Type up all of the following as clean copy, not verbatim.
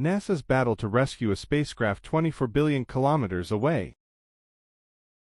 NASA's battle to rescue a spacecraft 24 billion kilometers away.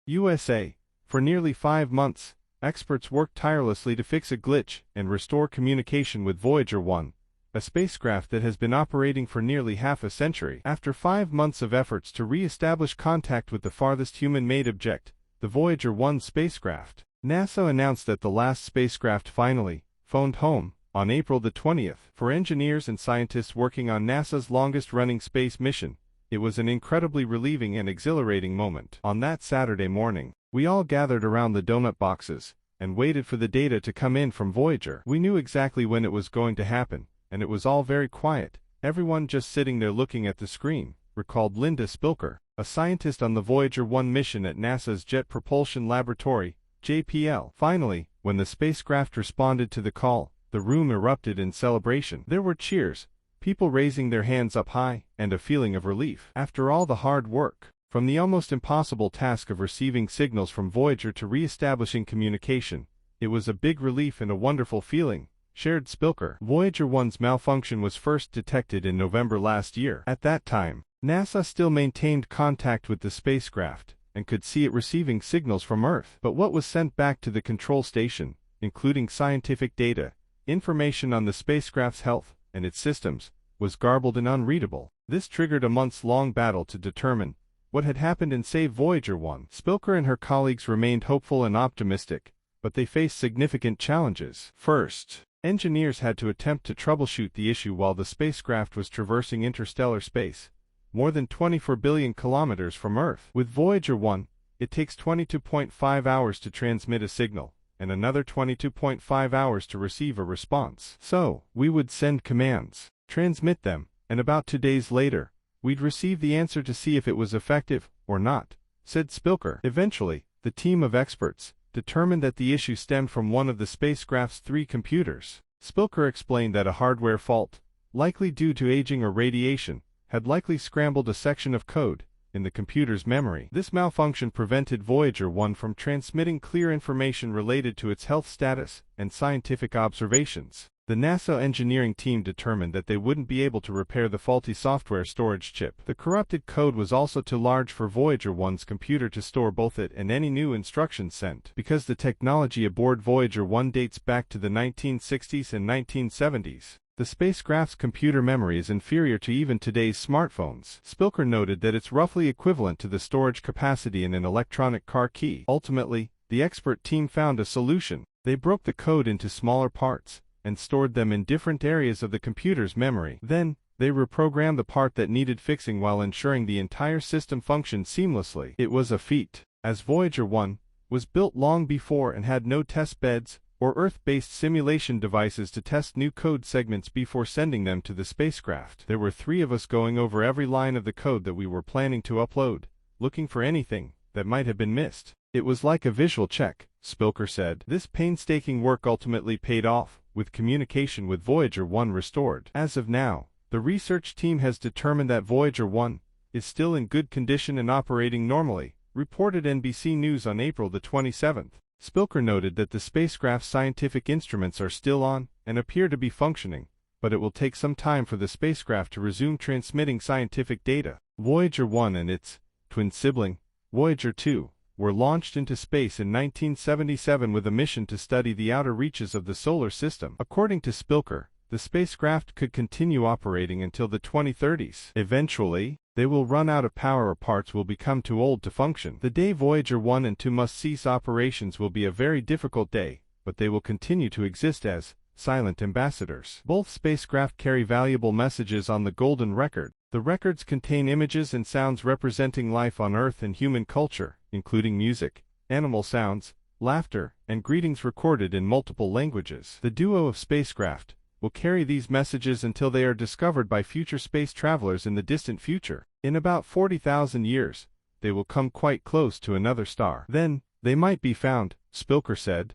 USA. For nearly 5 months, experts worked tirelessly to fix a glitch and restore communication with Voyager 1, a spacecraft that has been operating for nearly half a century. After 5 months of efforts to re-establish contact with the farthest human-made object, the Voyager 1 spacecraft, NASA announced that the last spacecraft finally phoned home on April the 20th. For engineers and scientists working on NASA's longest-running space mission, it was an incredibly relieving and exhilarating moment. On that Saturday morning, we all gathered around the donut boxes and waited for the data to come in from Voyager. We knew exactly when it was going to happen, and it was all very quiet, everyone just sitting there looking at the screen, recalled Linda Spilker, a scientist on the Voyager 1 mission at NASA's Jet Propulsion Laboratory, JPL. Finally, when the spacecraft responded to the call, the room erupted in celebration. There were cheers, people raising their hands up high, and a feeling of relief. After all the hard work, from the almost impossible task of receiving signals from Voyager to re-establishing communication, it was a big relief and a wonderful feeling, shared Spilker. Voyager 1's malfunction was first detected in November last year. At that time, NASA still maintained contact with the spacecraft and could see it receiving signals from Earth. But what was sent back to the control station, including scientific data, information on the spacecraft's health and its systems, was garbled and unreadable. This triggered a months-long battle to determine what had happened and save Voyager 1. Spilker and her colleagues remained hopeful and optimistic, but they faced significant challenges. First, engineers had to attempt to troubleshoot the issue while the spacecraft was traversing interstellar space, more than 24 billion kilometers from Earth. With Voyager 1, it takes 22.5 hours to transmit a signal, and another 22.5 hours to receive a response. So, we would send commands, transmit them, and about 2 days later, we'd receive the answer to see if it was effective or not, said Spilker. Eventually, the team of experts determined that the issue stemmed from one of the spacecraft's 3 computers. Spilker explained that a hardware fault, likely due to aging or radiation, had likely scrambled a section of code in the computer's memory. This malfunction prevented Voyager 1 from transmitting clear information related to its health status and scientific observations. The NASA engineering team determined that they wouldn't be able to repair the faulty software storage chip. The corrupted code was also too large for Voyager 1's computer to store both it and any new instructions sent. Because the technology aboard Voyager 1 dates back to the 1960s and 1970s, the spacecraft's computer memory is inferior to even today's smartphones. Spilker noted that it's roughly equivalent to the storage capacity in an electronic car key. Ultimately, the expert team found a solution. They broke the code into smaller parts and stored them in different areas of the computer's memory. Then, they reprogrammed the part that needed fixing while ensuring the entire system functioned seamlessly. It was a feat, as Voyager 1 was built long before and had no test beds or Earth-based simulation devices to test new code segments before sending them to the spacecraft. There were 3 of us going over every line of the code that we were planning to upload, looking for anything that might have been missed. It was like a visual check, Spilker said. This painstaking work ultimately paid off, with communication with Voyager 1 restored. As of now, the research team has determined that Voyager 1 is still in good condition and operating normally, reported NBC News on April the 27th. Spilker noted that the spacecraft's scientific instruments are still on and appear to be functioning, but it will take some time for the spacecraft to resume transmitting scientific data. Voyager 1 and its twin sibling, Voyager 2, were launched into space in 1977 with a mission to study the outer reaches of the solar system. According to Spilker, the spacecraft could continue operating until the 2030s. Eventually, they will run out of power or parts will become too old to function. The day Voyager 1 and 2 must cease operations will be a very difficult day, but they will continue to exist as silent ambassadors. Both spacecraft carry valuable messages on the Golden Record. The records contain images and sounds representing life on Earth and human culture, including music, animal sounds, laughter, and greetings recorded in multiple languages. The duo of spacecraft will carry these messages until they are discovered by future space travelers in the distant future. In about 40,000 years, they will come quite close to another star. Then, they might be found, Spilker said.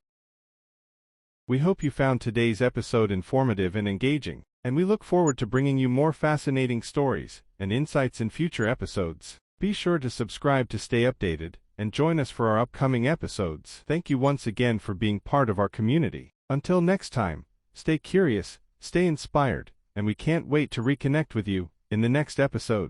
We hope you found today's episode informative and engaging, and we look forward to bringing you more fascinating stories and insights in future episodes. Be sure to subscribe to stay updated, and join us for our upcoming episodes. Thank you once again for being part of our community. Until next time, stay curious, stay inspired, and we can't wait to reconnect with you In the next episode,